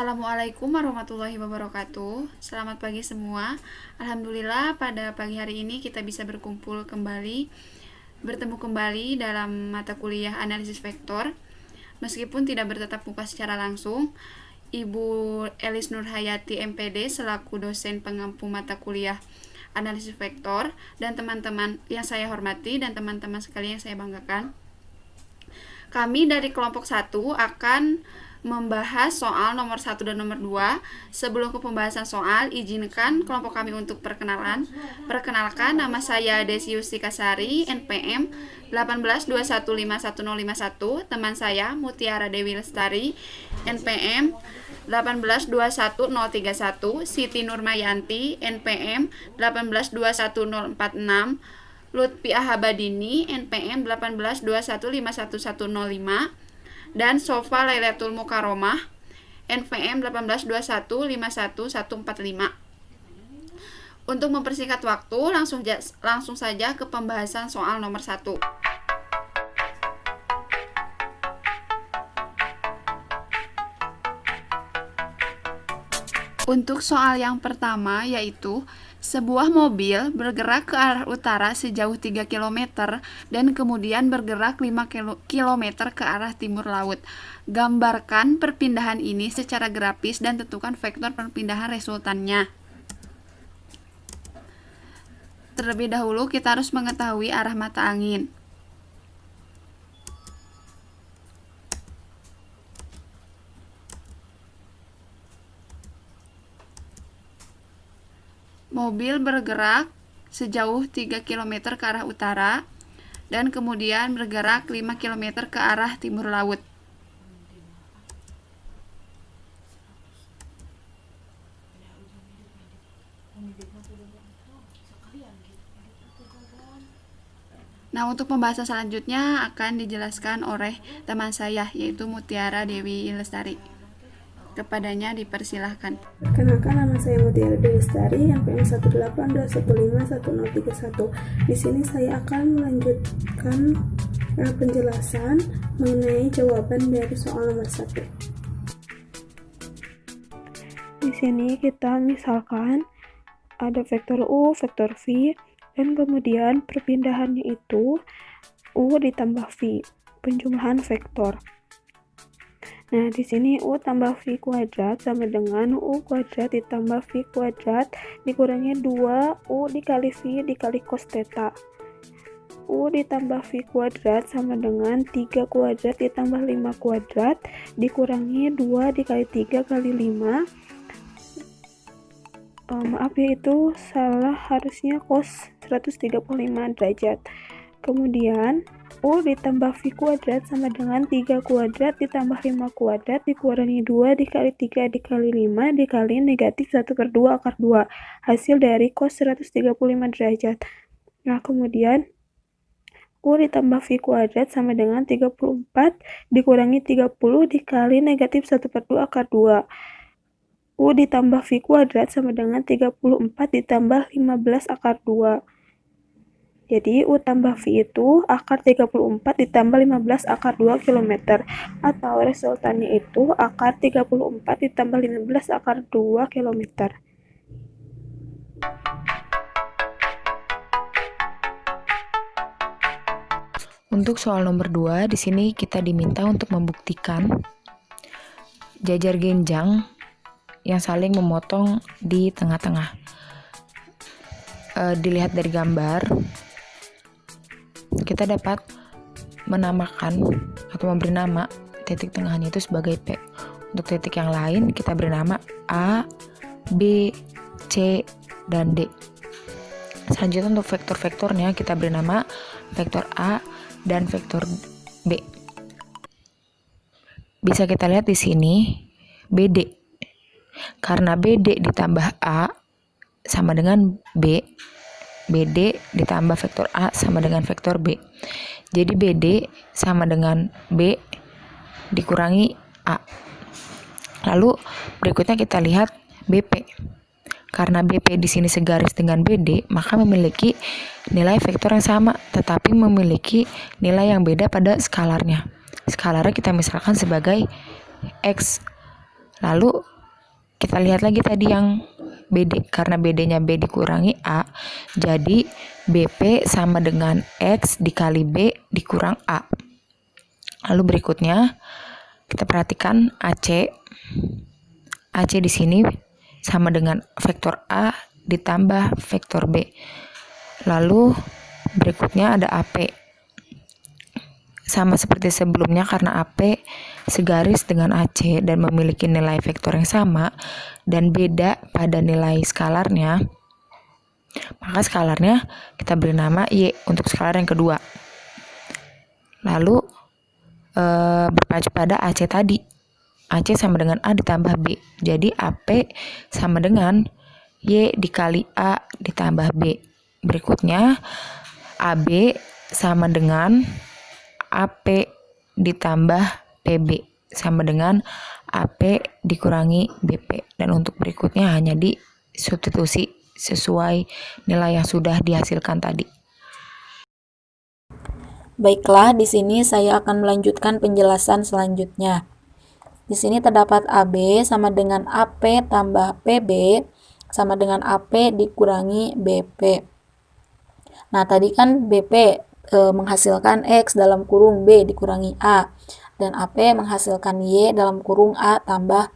Assalamualaikum warahmatullahi wabarakatuh. Selamat pagi semua. Alhamdulillah pada pagi hari ini kita bisa bertemu kembali dalam mata kuliah analisis vektor. Meskipun tidak bertatap muka secara langsung, Ibu Elis Nurhayati MPD selaku dosen pengampu mata kuliah analisis vektor dan teman-teman yang saya hormati dan teman-teman sekalian yang saya banggakan. Kami dari kelompok 1 akan membahas soal nomor 1 dan nomor 2. Sebelum ke pembahasan soal, izinkan kelompok kami untuk perkenalan. Perkenalkan, nama saya Desi Yusti Kasari, NPM 1821511051. Teman saya Mutiara Dewi Lestari, NPM 18211031. Siti Nurmayanti, NPM 18211046. Lutfi Ahabadini, NPM 1821511105. Dan Sofa Lailatul Mukaromah, NPM 1821511145. Untuk mempersingkat waktu, langsung saja ke pembahasan soal nomor 1. Untuk soal yang pertama yaitu sebuah mobil bergerak ke arah utara sejauh 3 km dan kemudian bergerak 5 km ke arah timur laut. Gambarkan perpindahan ini secara grafis dan tentukan vektor perpindahan resultannya. Terlebih dahulu kita harus mengetahui arah mata angin. Mobil bergerak sejauh 3 km ke arah utara dan kemudian bergerak 5 km ke arah timur laut. Nah, untuk pembahasan selanjutnya akan dijelaskan oleh teman saya, yaitu Mutiara Dewi Lestari. Kepadanya dipersilahkan. Perkenalkan, nama saya Mutiara Dewi Lestari, NPM 1821511031. Di sini saya akan melanjutkan penjelasan mengenai jawaban dari soal nomor 1. Di sini kita misalkan ada vektor U, vektor V, dan kemudian perpindahannya itu U ditambah V, penjumlahan vektor. Nah, di sini U tambah V kuadrat sama dengan U kuadrat ditambah V kuadrat dikurangi 2 U dikali V dikali cos theta. U ditambah V kuadrat sama dengan 3 kuadrat ditambah 5 kuadrat dikurangi 2 dikali 3 kali 5. Maaf ya, itu salah, harusnya cos 135 derajat. Kemudian U ditambah V kuadrat sama dengan 3 kuadrat ditambah 5 kuadrat dikurangi 2 dikali 3 dikali 5 dikali negatif 1/2 akar 2. Hasil dari cos 135 derajat. Nah, kemudian U ditambah V kuadrat sama dengan 34 dikurangi 30 dikali negatif 1/2 akar 2. U ditambah V kuadrat sama dengan 34 ditambah 15 akar 2. Jadi U tambah V itu akar 34 ditambah 15 akar 2 km. Atau resultannya itu akar 34 ditambah 15 akar 2 km. Untuk soal nomor 2, di sini kita diminta untuk membuktikan jajar genjang yang saling memotong di tengah-tengah. Dilihat dari gambar, kita dapat menamakan atau memberi nama titik tengahnya itu sebagai P. Untuk titik yang lain kita beri nama A, B, C, dan D. Selanjutnya untuk vektor-vektornya kita beri nama vektor A dan vektor B. Bisa kita lihat di sini BD. Karena BD ditambah A sama dengan B, BD ditambah vektor A sama dengan vektor B. Jadi BD sama dengan B dikurangi A. Lalu berikutnya kita lihat BP. Karena BP di sini segaris dengan BD, maka memiliki nilai vektor yang sama, tetapi memiliki nilai yang beda pada skalarnya. Skalarnya kita misalkan sebagai X. Lalu kita lihat lagi tadi yang BD. Karena BD-nya B dikurangi A, jadi BP sama dengan X dikali B dikurang A. Lalu berikutnya kita perhatikan AC. AC di sini sama dengan vektor A ditambah vektor B. Lalu berikutnya ada AP. Sama seperti sebelumnya, karena AP segaris dengan AC dan memiliki nilai vektor yang sama dan beda pada nilai skalarnya, maka skalarnya kita beri nama Y untuk skalar yang kedua. Lalu berpacu pada AC tadi. AC sama dengan A ditambah B. Jadi AP sama dengan Y dikali A ditambah B. Berikutnya AB sama dengan AP ditambah PB sama dengan AP dikurangi BP. Dan untuk berikutnya hanya disubstitusi sesuai nilai yang sudah dihasilkan tadi. Baiklah, di sini saya akan melanjutkan penjelasan selanjutnya. Di sini terdapat AB sama dengan AP tambah PB sama dengan AP dikurangi BP. Nah, tadi kan BP menghasilkan X dalam kurung B dikurangi A, dan AP menghasilkan Y dalam kurung A tambah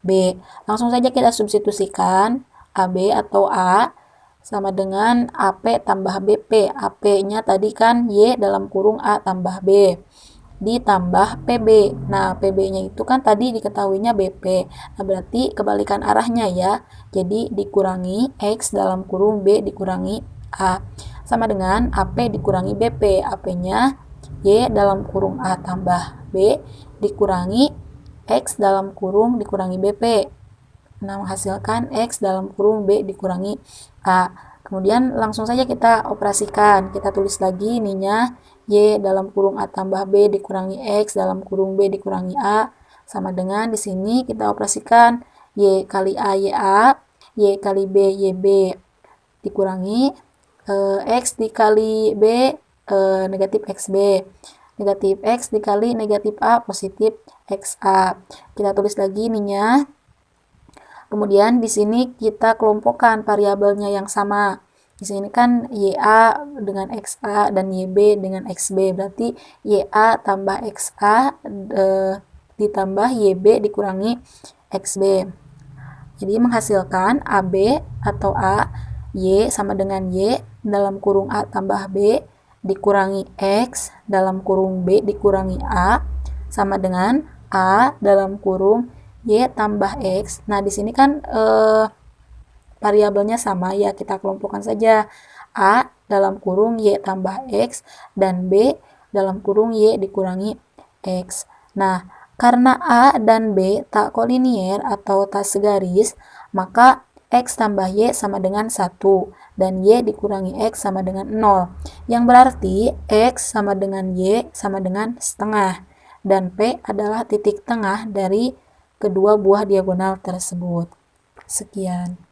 B. Langsung saja kita substitusikan AB atau A sama dengan AP tambah BP. AP-nya tadi kan Y dalam kurung A tambah B ditambah PB. Nah, PB-nya itu kan tadi diketahuinya BP. Nah, berarti kebalikan arahnya ya. Jadi dikurangi X dalam kurung B dikurangi A sama dengan AP dikurangi BP. AP-nya Y dalam kurung A tambah B dikurangi X dalam kurung dikurangi BP. Nah, menghasilkan X dalam kurung B dikurangi A. Kemudian langsung saja kita operasikan. Kita tulis lagi ininya Y dalam kurung A tambah B dikurangi X dalam kurung B dikurangi A sama dengan di sini kita operasikan Y kali A YA, Y kali B YB dikurangi X dikali B negatif XB, negatif X dikali negatif A positif XA. Kita tulis lagi ininya. Kemudian di sini kita kelompokkan variabelnya yang sama. Di sini kan YA dengan XA dan YB dengan XB. Berarti YA tambah XA ditambah YB dikurangi XB. Jadi menghasilkan AB atau A, Y sama dengan Y dalam kurung A tambah B dikurangi X dalam kurung B dikurangi A sama dengan A dalam kurung Y tambah X. Nah, di sini kan variabelnya sama ya, kita kelompokkan saja A dalam kurung Y tambah X dan B dalam kurung Y dikurangi X. Nah, karena A dan B tak kolinier atau tak segaris, maka X tambah Y sama dengan 1 dan Y dikurangi X sama dengan 0, yang berarti X sama dengan Y sama dengan setengah dan P adalah titik tengah dari kedua buah diagonal tersebut. Sekian.